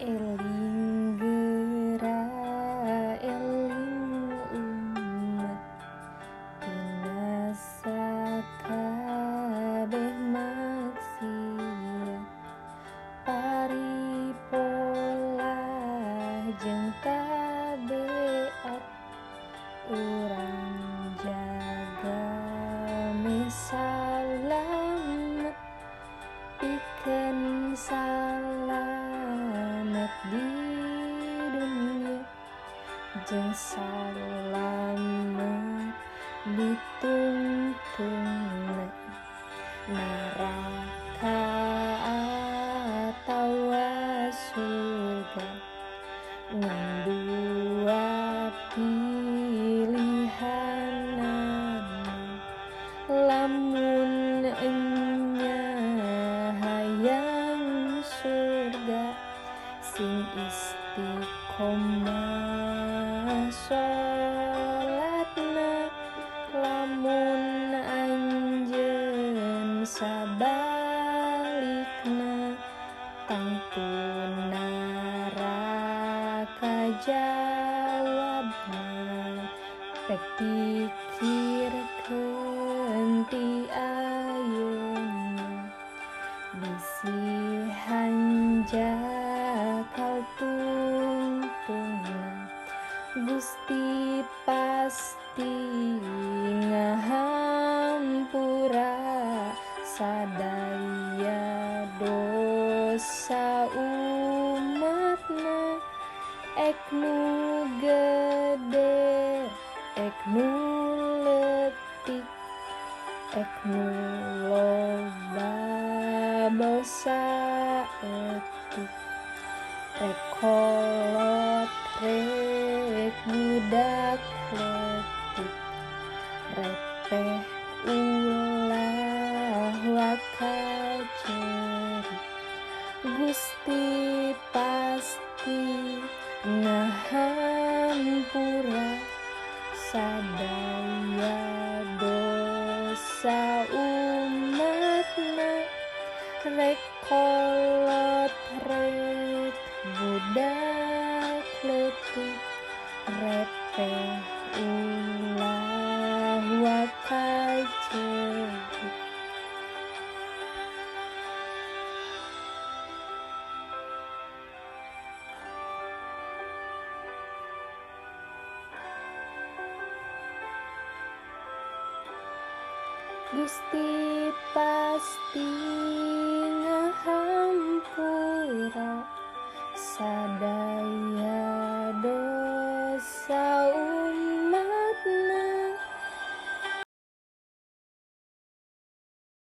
Eling gera eling umat tina sakabeh maksiat paripola jeung tabeat urang jaga me salamet pikeun salamet di dunia jeung salamet di tungtungna neraka atawa surga ngan dua pilihanan lamun enya hayang surga sing istiqomah sholatna lamun anjeun sabalikna tangtu neraka jawabna pek pikirkeun ti ayeuna bisihan jakal tungtungna Gusti pasti ngahampura sadaya dosa umatna ek nu gede ek nu leutik ek nu loba dosa etik rek kolot rek budak leutik repeh ulah wakacerik Gusti pasti ngahampura sadaya dosa umatna rek kolot rek budak leutik repeh ulah wakacerik Gusti pasti